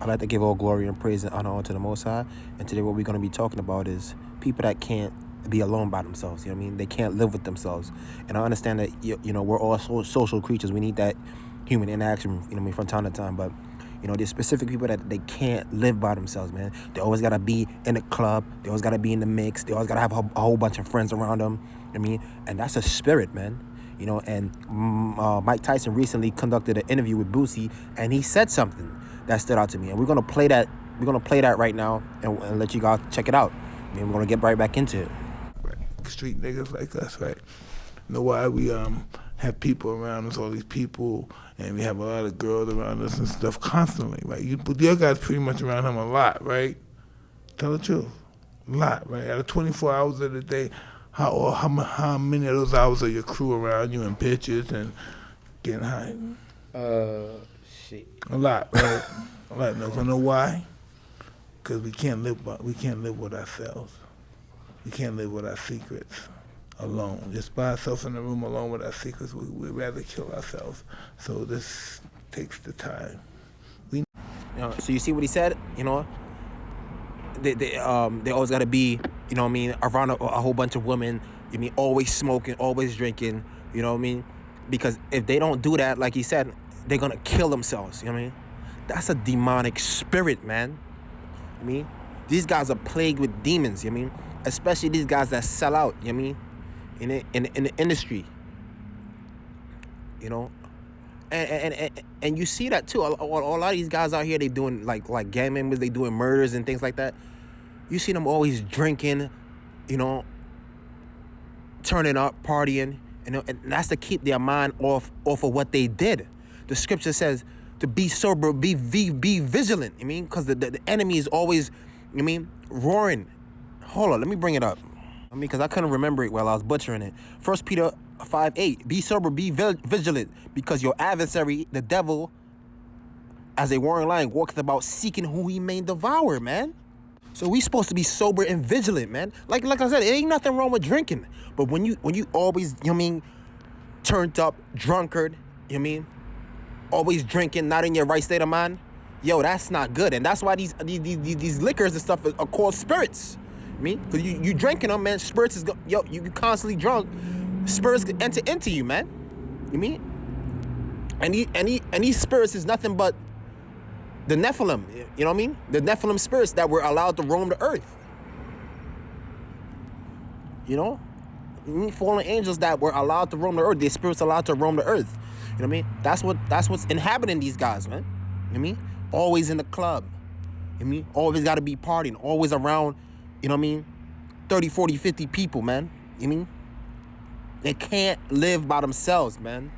I'd like to give all glory and praise and honor unto the Most High. And today what we're going to be talking about is people that can't be alone by themselves. You know what I mean? They can't live with themselves. And I understand that, we're all social creatures. We need that human interaction, you know what I mean, from time to time. But, there's specific people that they can't live by themselves, man. They always got to be in the club. They always got to be in the mix. They always got to have a whole bunch of friends around them. You know what I mean? And that's a spirit, man. And Mike Tyson recently conducted an interview with Boosie, and he said something that stood out to me. And we're going to play that. We're going to play that right now and let you guys check it out. We're going to get right back into it. Right. Street niggas like us, right? You know why we have people around us, all these people, and we have a lot of girls around us and stuff constantly, right? Your guys pretty much around him a lot, right? Tell the truth. A lot, right? Out of 24 hours of the day, how many of those hours are your crew around you and bitches and getting high? Shit. A lot, right? A lot. You know why? Because we can't live with ourselves. We can't live with our secrets alone. Just by ourselves in the room alone with our secrets, we'd rather kill ourselves. So this takes the time. So you see what he said? They always got to be, around a whole bunch of women. Always smoking, always drinking. You know what I mean? Because if they don't do that, like he said, they're gonna kill themselves. You know what I mean? That's a demonic spirit, man. These guys are plagued with demons. You know what I mean? Especially these guys that sell out. You know what I mean? In the industry. And you see that too. A lot of these guys out here, they doing like gang members, they doing murders and things like that. You see them always drinking, turning up, partying, and that's to keep their mind off of what they did. The scripture says to be sober, be vigilant. Because the enemy is always, roaring. Hold on, let me bring it up. Because I couldn't remember it while I was butchering it. 1 Peter 5:8. Be sober, be vigilant, because your adversary, the devil, as a roaring lion, walketh about seeking who he may devour, man. So we supposed to be sober and vigilant, man. Like I said, it ain't nothing wrong with drinking. But when you always, turned up, drunkard, always drinking, not in your right state of mind, that's not good. And that's why these liquors and stuff are called spirits. Because you drinking them, man. Spirits is you constantly drunk. Spirits can enter into you, man. And these spirits is nothing but the Nephilim. You know what I mean? The Nephilim spirits that were allowed to roam the earth. Fallen angels that were allowed to roam the earth. Their spirits allowed to roam the earth. You know what I mean? That's what's inhabiting these guys, man. You know what I mean? Always in the club. You know what I mean? Always got to be partying. Always around, 30, 40, 50 people, man. You know what I mean? They can't live by themselves, man.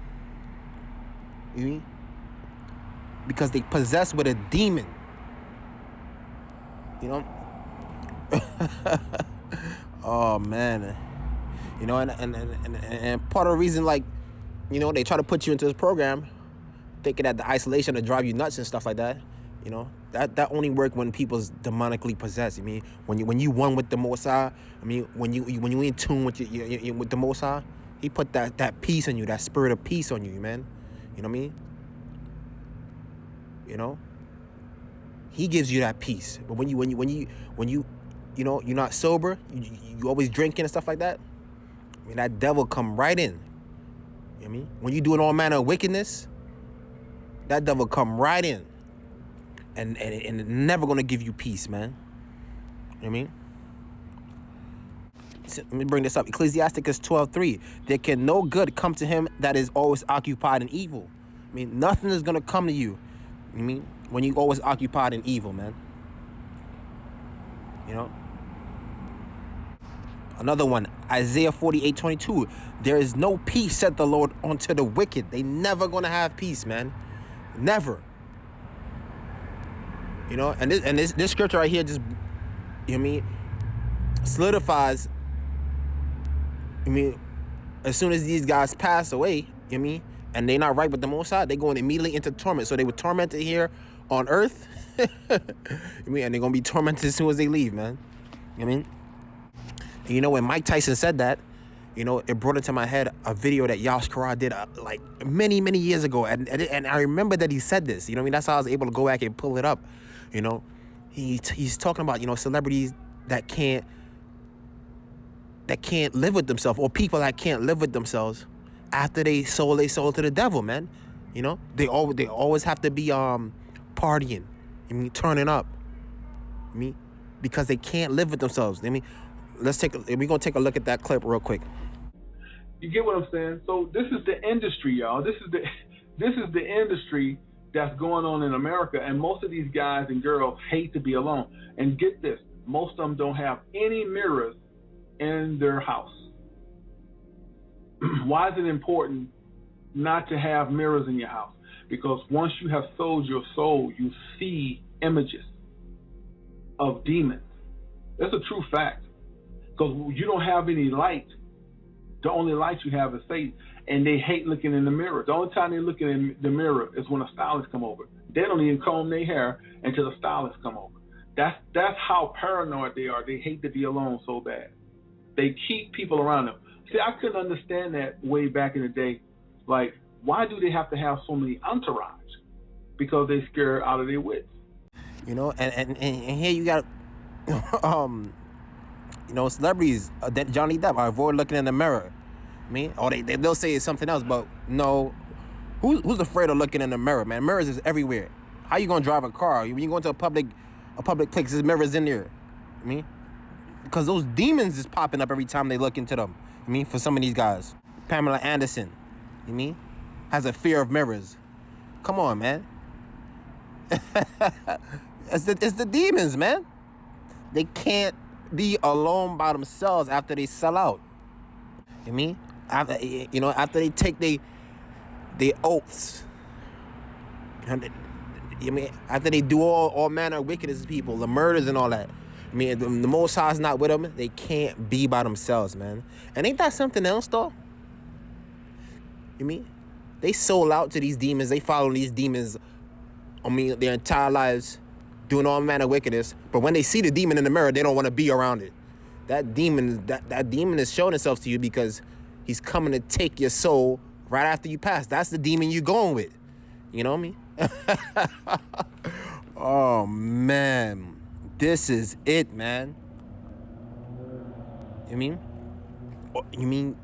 You know what I mean? Because they possessed with a demon. Oh, man. And part of the reason, they try to put you into this program thinking that the isolation will drive you nuts and stuff like that. That only work when people's demonically possessed. When you one with the Most High, when you in tune with with the Most High, He put that peace in you, that spirit of peace on you, man. You know what I mean? He gives you that peace. But when you're not sober, you always drinking and stuff like that. That devil come right in. You know what I mean? When you doing all manner of wickedness, that devil come right in. And it's never gonna give you peace, man. You know what I mean? So, let me bring this up. Ecclesiasticus 12:3. There can no good come to him that is always occupied in evil. Nothing is gonna come to you. When you always occupied in evil, man. Another one, Isaiah 48:22. There is no peace, said the Lord, unto the wicked. They never gonna have peace, man. Never. And this scripture right here just, solidifies, as soon as these guys pass away, and they're not right with the Most High, they're going immediately into torment. So they were tormented here on earth, and they're going to be tormented as soon as they leave, man. And when Mike Tyson said that, you know, it brought into my head a video that Yash Kara did like many, many years ago. And I remember that he said this, you know what I mean? That's how I was able to go back and pull it up, you know? He's talking about, you know, celebrities that can't live with themselves, or people that can't live with themselves after they sold their soul to the devil, man. You know, they always have to be partying, I mean, turning up, I mean, because they can't live with themselves. I mean, we're gonna take a look at that clip real quick. You get what I'm saying? So this is the industry, y'all. This is the industry that's going on in America, and most of these guys and girls hate to be alone. And get this, most of them don't have any mirrors in their house. Why is it important not to have mirrors in your house? Because once you have sold your soul, you see images of demons. That's a true fact. Because you don't have any light. The only light you have is Satan. And they hate looking in the mirror. The only time they're looking in the mirror is when a stylist come over. They don't even comb their hair until the stylist come over. That's how paranoid they are. They hate to be alone so bad. They keep people around them. See, I couldn't understand that way back in the day. Like, why do they have to have so many entourage? Because they scared out of their wits. You know, and here you got, you know, celebrities, Johnny Depp, I avoid looking in the mirror. I mean, or they'll say it's something else, but no, who's afraid of looking in the mirror, man? Mirrors is everywhere. How you gonna drive a car? When you go into a public place, there's mirrors in there. I mean, because those demons is popping up every time they look into them. I mean, for some of these guys, Pamela Anderson, you mean, has a fear of mirrors. Come on, man. It's the demons, man. They can't be alone by themselves after they sell out. You mean, after they take they oaths. You mean, after they do all manner of wickedness to people, the murders and all that. I mean, the Most High's not with them. They can't be by themselves, man. And ain't that something else, though? You mean, they sold out to these demons. They follow these demons, I mean, their entire lives, doing all manner of wickedness. But when they see the demon in the mirror, they don't want to be around it. That demon is showing itself to you because he's coming to take your soul right after you pass. That's the demon you're going with. You know what I mean? Oh, man. This is it, man. You mean, and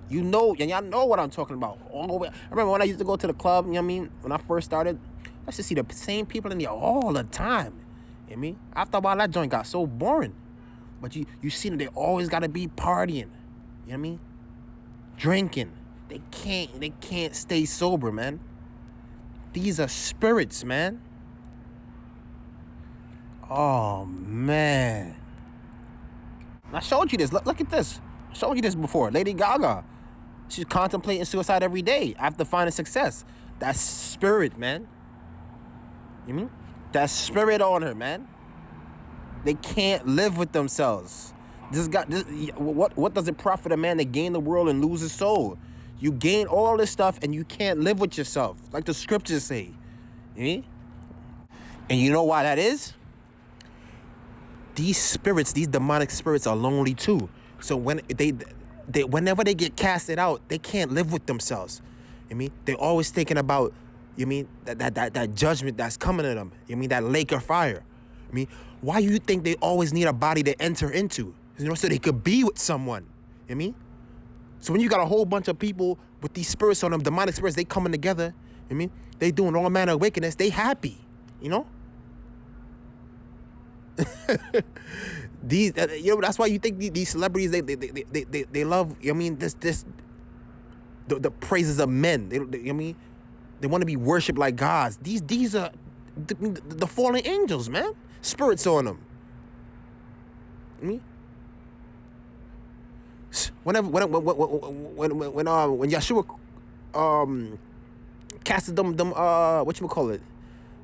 y'all know what I'm talking about. All the way. I remember when I used to go to the club, you know what I mean? When I first started, I used to see the same people in there all the time. You know what I mean? After a while, that joint got so boring. But you see them, they always got to be partying. You know what I mean? Drinking. They can't stay sober, man. These are spirits, man. Oh, man. I showed you this. Look at this. I showed you this before. Lady Gaga. She's contemplating suicide every day after finding success. That's spirit, man. You mean? That spirit on her, man. They can't live with themselves. What does it profit a man to gain the world and lose his soul? You gain all this stuff and you can't live with yourself, like the scriptures say. You mean? And you know why that is? These spirits, these demonic spirits are lonely too. So when whenever they get casted out, they can't live with themselves. You mean? They're always thinking about, you mean, that judgment that's coming to them. You mean, that lake of fire. I mean, why you think they always need a body to enter into? You know, so they could be with someone. You mean? So when you got a whole bunch of people with these spirits on them, demonic spirits, they coming together. You mean? They doing all manner of wickedness. They happy. You know? That's why you think these celebrities they love. I mean, the praises of men. I mean, they want to be worshipped like gods. These are the fallen angels, man. Spirits on them. I mean, when Yeshua casted them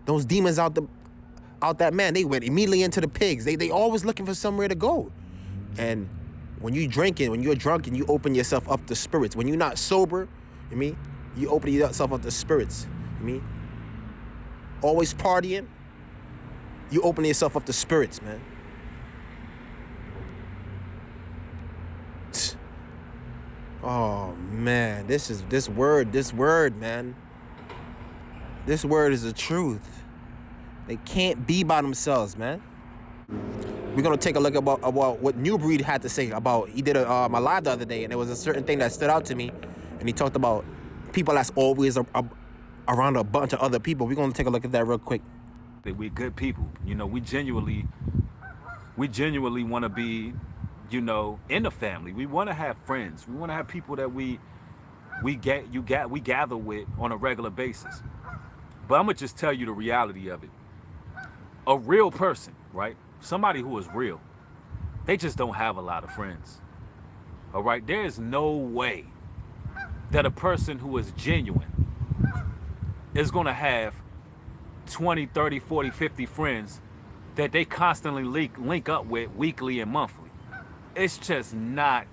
those demons out that man, they went immediately into the pigs. They always looking for somewhere to go. And when you're drunk and you open yourself up to spirits. When you're not sober, you mean, you open yourself up to spirits. You mean, always partying, you open yourself up to spirits, man. Oh man, this word, man. This word is the truth. They can't be by themselves, man. We're gonna take a look about what New Breed had to say about. He did my live the other day, and there was a certain thing that stood out to me, and he talked about people that's always around a bunch of other people. We're gonna take a look at that real quick. We're good people, you know. We genuinely want to be, you know, in the family. We want to have friends. We want to have people that we gather with on a regular basis. But I'm gonna just tell you the reality of it. A real person, right? Somebody who is real, they just don't have a lot of friends. All right? There is no way that a person who is genuine is gonna have 20, 30, 40, 50 friends that they constantly link up with weekly and monthly. It's just not,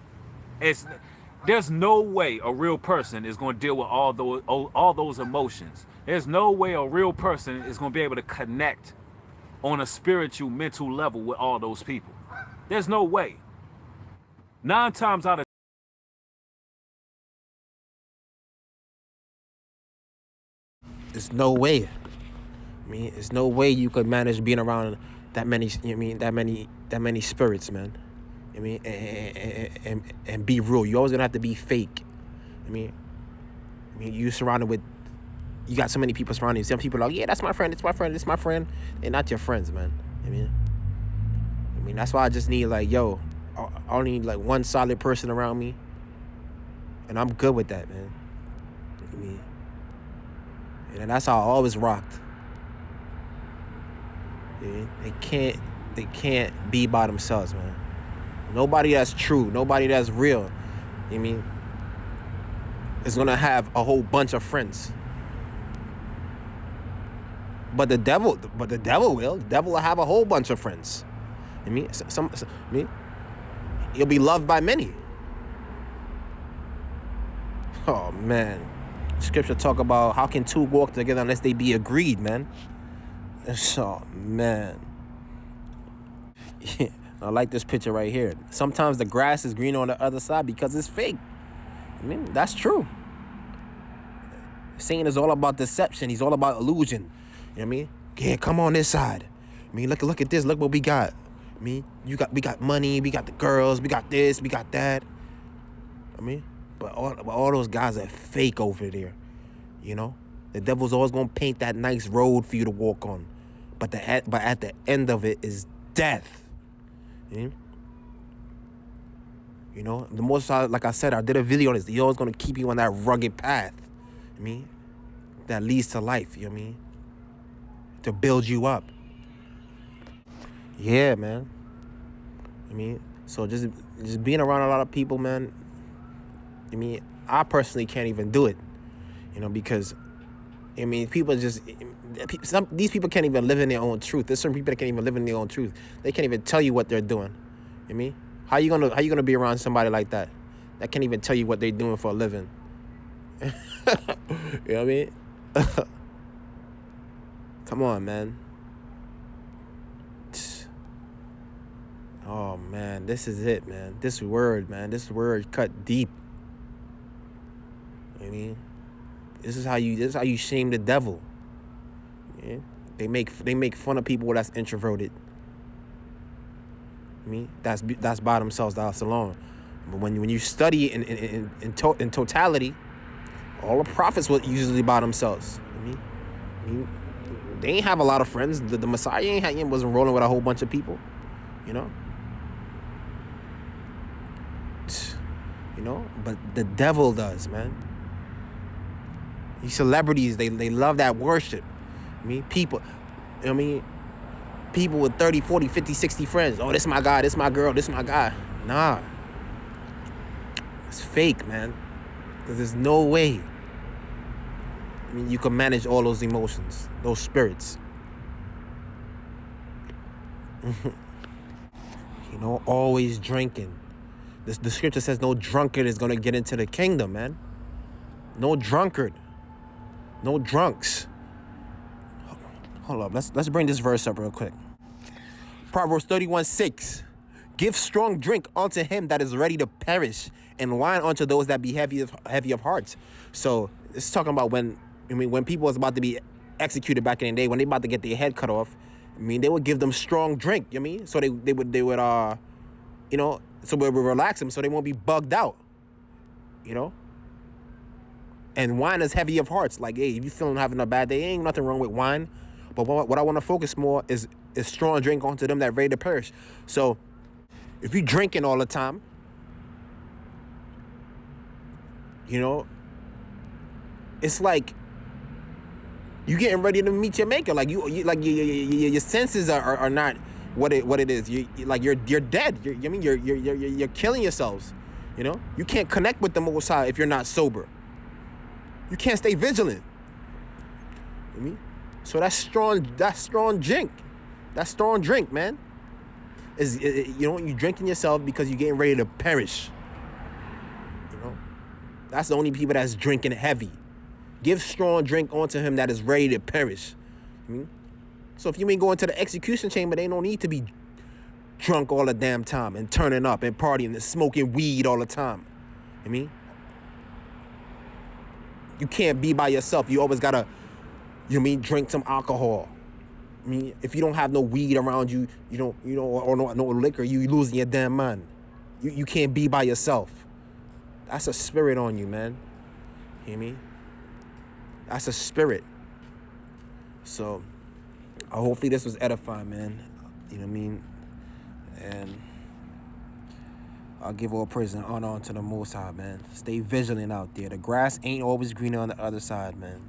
there's no way a real person is going to deal with all those emotions. There's no way a real person is going to be able to connect on a spiritual, mental level with all those people. There's no way. 9 times out of There's no way. I mean, there's no way you could manage being around that many. That many spirits, man. I mean, and be real. You always gonna have to be fake. I mean, you surrounded with. You got so many people surrounding you. Some people are like, yeah, that's my friend. It's my friend. It's my friend. They're not your friends, man. I mean, that's why I just need like, yo, I only need like one solid person around me, and I'm good with that, man. I mean, and that's how I always rocked. Yeah, they can't be by themselves, man. Nobody that's true, nobody that's real, I mean, is gonna have a whole bunch of friends. But the devil will. The devil will have a whole bunch of friends. I mean, he'll be loved by many. Oh man, Scripture talk about how can two walk together unless they be agreed, man. Oh man. Yeah, I like this picture right here. Sometimes the grass is greener on the other side because it's fake. I mean, that's true. Satan is all about deception. He's all about illusion. You know what I mean? Yeah, come on this side. I mean, look at this. Look what we got. I mean, we got money. We got the girls. We got this. We got that. I mean, but all those guys are fake over there. You know, the devil's always gonna paint that nice road for you to walk on, but at the end of it is death. You know, the most like I said, I did a video on this. He's always gonna keep you on that rugged path. I mean, that leads to life. You know what I mean? To build you up. Yeah, man. I mean, so just being around a lot of people, man. I mean, I personally can't even do it. You know, because I mean, these people can't even live in their own truth. There's certain people that can't even live in their own truth. They can't even tell you what they're doing. You know what I mean? How you gonna be around somebody like that can't even tell you what they're doing for a living? You know what I mean? Come on, man. Oh man, this is it, man. This word cut deep. You know what I mean? This is how you shame the devil. Yeah? They make fun of people that's introverted. I mean, that's by themselves, that's alone. But when you study in totality, all the prophets were usually by themselves. I mean, they ain't have a lot of friends. The Messiah wasn't rolling with a whole bunch of people. You know, but the devil does, man. These celebrities, they love that worship. I mean, people with 30, 40, 50, 60 friends. Oh, this my guy, this my girl, this my guy. Nah. It's fake, man. Because there's no way. I mean, you can manage all those emotions, those spirits. You know, always drinking. The scripture says no drunkard is going to get into the kingdom, man. No drunkard. No drunks. Hold up. Let's bring this verse up real quick. Proverbs 31:6. Give strong drink unto him that is ready to perish, and wine unto those that be heavy of hearts. So it's talking about when people was about to be executed back in the day, when they about to get their head cut off. They would give them strong drink. So they would so it would relax them, so they won't be bugged out. And wine is heavy of hearts. Like, hey, if you feeling having a bad day, ain't nothing wrong with wine. But what I want to focus more is strong drink onto them that ready to perish. So if you drinking all the time, it's like you getting ready to meet your maker. Like you like your senses are not what it is. You're dead. You're killing yourselves. You can't connect with the Most High if you're not sober. You can't stay vigilant. So that's strong drink. That's strong drink, man. You drinking yourself because you're getting ready to perish. That's the only people that's drinking heavy. Give strong drink onto him that is ready to perish. So if you ain't going to the execution chamber, they don't need to be drunk all the damn time and turning up and partying and smoking weed all the time. You can't be by yourself. You always gotta, drink some alcohol. If you don't have no weed around you, or no liquor, you losing your damn mind. You can't be by yourself. That's a spirit on you, man. You hear me? That's a spirit. So, hopefully this was edifying, man. And I'll give all praise and honor unto the Most High, man. Stay vigilant out there. The grass ain't always greener on the other side, man.